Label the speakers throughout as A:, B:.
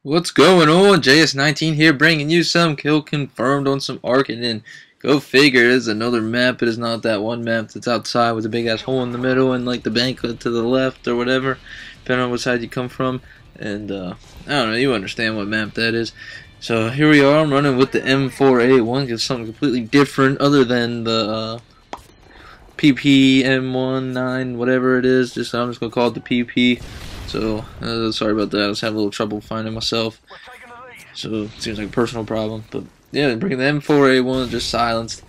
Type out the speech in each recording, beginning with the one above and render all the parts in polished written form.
A: What's going on? JS19 here, bringing you some kill confirmed on some Arkaden. Go figure, it's another map. It is not that one map that's outside with a big ass hole in the middle and like the bank to the left or whatever, depending on what side you come from. And I don't know, you understand what map that is. So here we are. I'm running with the M4A1 because something completely different other than the PP M19 whatever it is. I'm just gonna call it the PP. So, sorry about that. I was having a little trouble finding myself. So, it seems like a personal problem. But, yeah, bringing the M4A1 just silenced.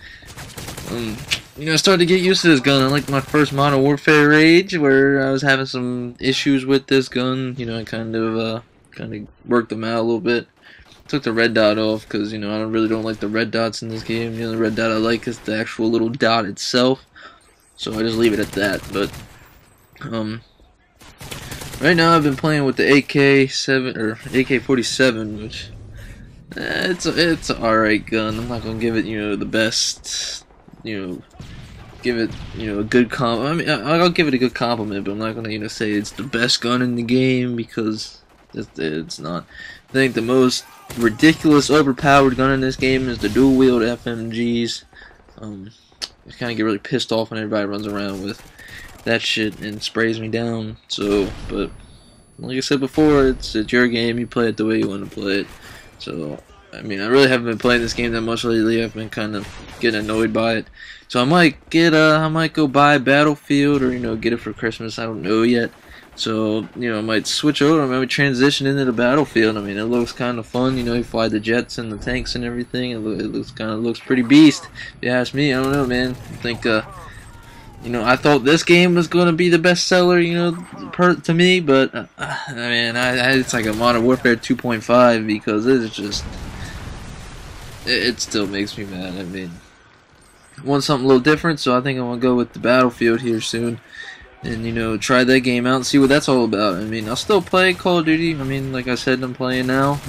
A: I started to get used to this gun. I like my first Modern Warfare rage, where I was having some issues with this gun. I kind of worked them out a little bit. Took the red dot off, because, I really don't like the red dots in this game. The red dot I like is the actual little dot itself. So, I just leave it at that. But, right now I've been playing with the AK-7 or AK-47, which it's an alright gun. I'm not gonna give it the best, give it a good compliment. I mean, I'll give it a good compliment, but I'm not gonna say it's the best gun in the game, because it's not. I think the most ridiculous, overpowered gun in this game is the dual wield FMGs. I kind of get really pissed off when everybody runs around with that shit and sprays me down. So, but like I said before, it's your game. You play it the way you want to play it. So, I mean, I really haven't been playing this game that much lately. I've been kind of getting annoyed by it. So I might go buy Battlefield, or get it for Christmas. I don't know yet. So, I might switch over. I might transition into the Battlefield. I mean, it looks kind of fun. You fly the jets and the tanks and everything. It looks pretty beast. If you ask me, I don't know, man. I think I thought this game was going to be the best seller, to me, but, I mean, it's like a Modern Warfare 2.5, because it still makes me mad. I mean, I want something a little different, so I think I'm going to go with the Battlefield here soon, and, try that game out and see what that's all about. I mean, I'll still play Call of Duty. I mean, like I said, I'm playing now.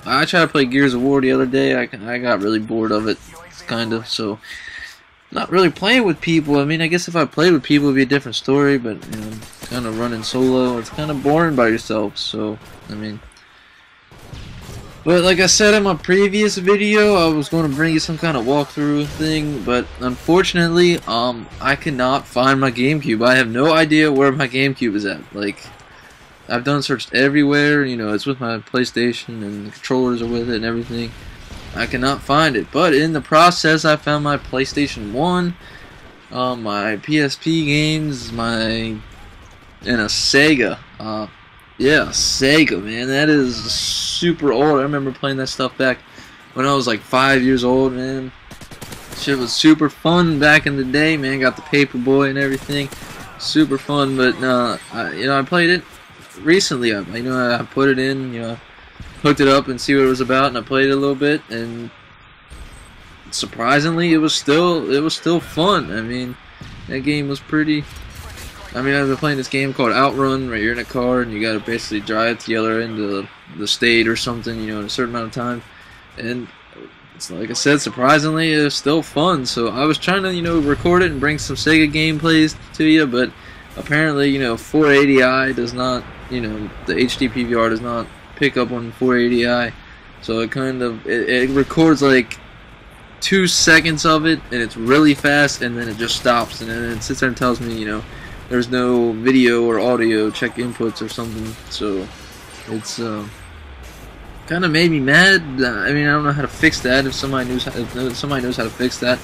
A: I tried to play Gears of War the other day. I got really bored of it, kind of, so not really playing with people. I mean, I guess if I played with people, it'd be a different story, but, kind of running solo, it's kind of boring by yourself, so, I mean. But like I said in my previous video, I was going to bring you some kind of walkthrough thing, but unfortunately, I cannot find my GameCube. I have no idea where my GameCube is at. Like, I've searched everywhere, it's with my PlayStation, and the controllers are with it and everything. I cannot find it, but in the process I found my PlayStation 1, my PSP games, and a Sega. Yeah, Sega, man, that is super old. I remember playing that stuff back when I was like 5 years old, man. Shit was super fun back in the day, man. Got the Paperboy and everything, super fun. But I played it recently. I put it in, hooked it up and see what it was about, and I played it a little bit, and surprisingly it was still fun. I mean, that game was pretty. I mean, I've been playing this game called Outrun, where you're in a car and you gotta basically drive to the other end of the state or something, in a certain amount of time, and it's like I said, surprisingly it was still fun. So I was trying to record it and bring some Sega gameplays to you, but apparently 480i does not, the HD PVR does not pick up on 480i, so it records like 2 seconds of it, and it's really fast, and then it just stops, and then it sits there and tells me there's no video or audio, check inputs or something. So it's kind of made me mad. I mean, I don't know how to fix that. If somebody knows how to fix that,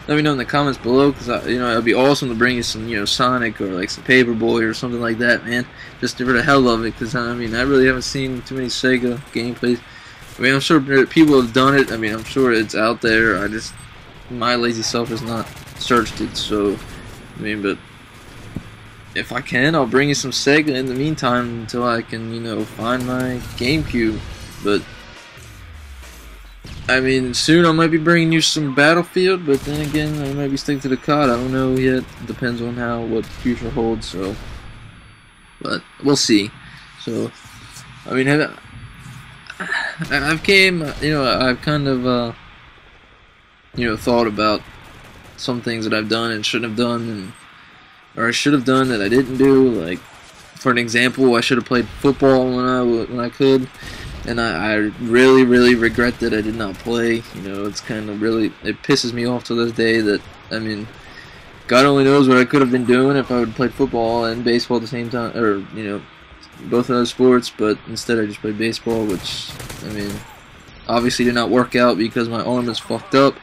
A: let me know in the comments below, because it'd be awesome to bring you some Sonic or like some Paperboy or something like that, man, just for the hell of it. Because I mean, I really haven't seen too many Sega gameplays. I mean, I'm sure people have done it. I mean, I'm sure it's out there. My lazy self has not searched it. So I mean, but if I can, I'll bring you some Sega in the meantime until I can find my GameCube. But I mean, soon I might be bringing you some Battlefield, but then again, I might be sticking to the COD. I don't know yet. It depends on what the future holds. So, but we'll see. So, I mean, I've kind of thought about some things that I've done and shouldn't have done, or I should have done that I didn't do. Like, for an example, I should have played football when I could. and I really regret that I did not play. You know, it's kind of it pisses me off to this day that, I mean, God only knows what I could have been doing if I would have played football and baseball at the same time, or, you know, both of those sports, but instead I just played baseball, which, I mean, obviously did not work out because my arm is fucked up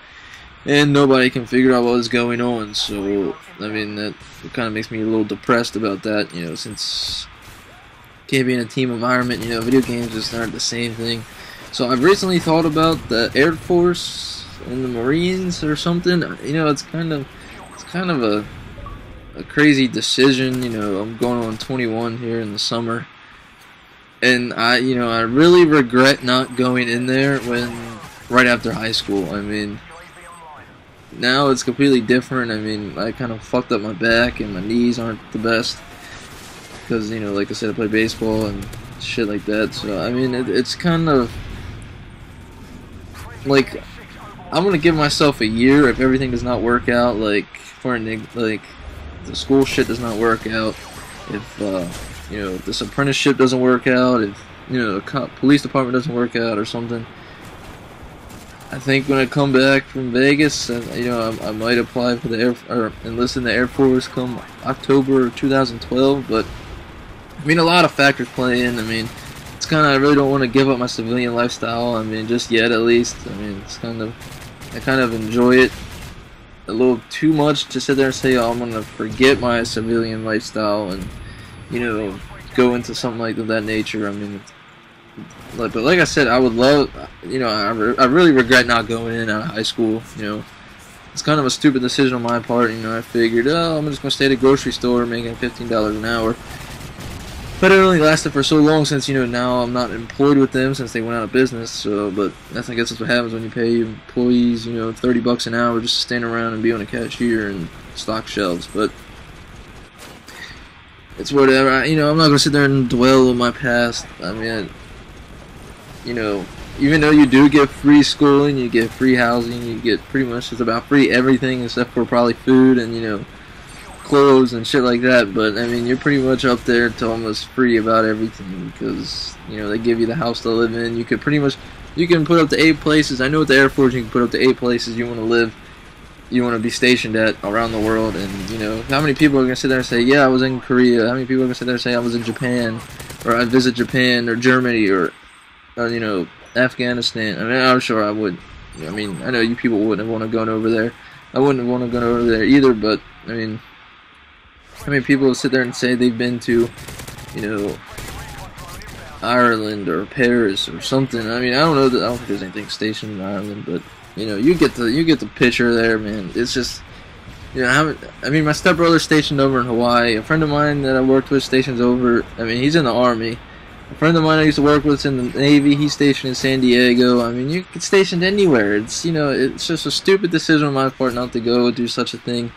A: and nobody can figure out what is going on. So, I mean, that kind of makes me a little depressed about that, you know, since can't be in a team environment, you know, video games just aren't the same thing. So I've recently thought about the Air Force and the Marines or something. You know, it's kind of a crazy decision. You know, I'm going on 21 here in the summer, and I really regret not going in there right after high school. I mean, now it's completely different. I mean, I kind of fucked up my back and my knees aren't the best because, you know, like I said, I play baseball and shit like that. So I mean, it's kind of like I'm gonna give myself a year if everything does not work out. Like the school shit does not work out, if you know, this apprenticeship doesn't work out, if, you know, the police department doesn't work out or something. I think when I come back from Vegas, you know, I might apply for the enlist in the Air Force come October 2012. But I mean, a lot of factors play in. I mean, it's kind of, I really don't want to give up my civilian lifestyle. I mean, just yet at least. I mean, it's kind of, I kind of enjoy it a little too much to sit there and say, oh, I'm gonna forget my civilian lifestyle and, you know, go into something like that nature. I mean, but like I said, I would love, you know, I really regret not going in out of high school. You know, it's kind of a stupid decision on my part. You know, I figured, oh, I'm just gonna stay at a grocery store making $15 an hour. But it only lasted for so long, since, you know, now I'm not employed with them since they went out of business. So, but I guess that's what happens when you pay employees, you know, $30 an hour just to stand around and be on a cashier and stock shelves. But it's whatever. You know, I'm not gonna sit there and dwell on my past. I mean, you know, even though you do get free schooling, you get free housing, you get pretty much just about free everything except for probably food and, you know, clothes and shit like that. But I mean, you're pretty much up there to almost free about everything because, you know, they give you the house to live in. You could pretty much, you can put up to 8 places. I know with the Air Force you can put up to 8 places you want to live, you want to be stationed at around the world. And, you know, how many people are going to sit there and say, yeah, I was in Korea? How many people are going to sit there and say I was in Japan, or I visit Japan or Germany, or you know, Afghanistan? I mean, I'm sure I would. I mean, I know you people wouldn't want to go over there. I wouldn't want to go over there either. But I mean, how many people sit there and say they've been to, you know, Ireland or Paris or something? I mean, I don't know. I don't think there's anything stationed in Ireland, but, you know, you get the picture there, man. It's just, you know, I mean, my stepbrother's stationed over in Hawaii. A friend of mine that I worked with stations over. I mean, he's in the Army. A friend of mine I used to work with is in the Navy. He's stationed in San Diego. I mean, you get stationed anywhere. It's, you know, it's just a stupid decision on my part not to go do such a thing.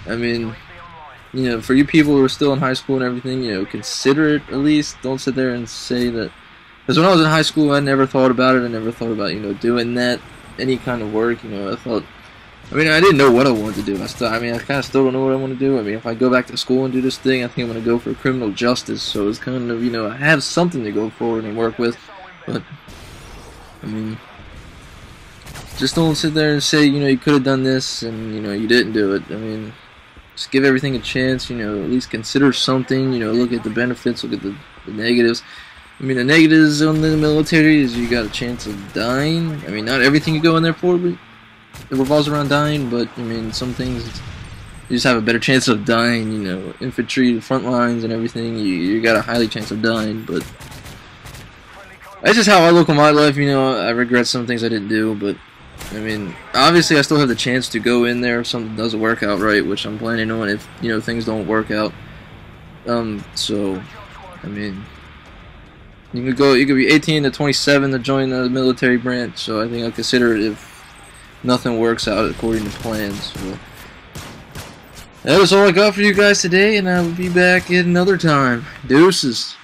A: I mean, you know, for you people who are still in high school and everything, you know, consider it at least. Don't sit there and say that. Because when I was in high school, I never thought about it. I never thought about, you know, doing that, any kind of work. You know, I mean, I didn't know what I wanted to do. I mean, I kind of still don't know what I want to do. I mean, if I go back to school and do this thing, I think I'm going to go for criminal justice. So it's kind of, you know, I have something to go forward and work with. But, I mean, just don't sit there and say, you know, you could have done this and, you know, you didn't do it. I mean, just give everything a chance, you know, at least consider something, you know, look at the benefits, look at the negatives. I mean, the negatives on the military is you got a chance of dying. I mean, not everything you go in there for, but it revolves around dying, but I mean, some things you just have a better chance of dying. You know, infantry, the front lines, and everything. You got a highly chance of dying, but that's just how I look on my life. You know, I regret some things I didn't do, but I mean, obviously, I still have the chance to go in there if something doesn't work out right, which I'm planning on if, you know, things don't work out. So I mean, you could be 18 to 27 to join the military branch. So I think I'll consider it if nothing works out according to plans. So that was all I got for you guys today, and I will be back at another time. Deuces.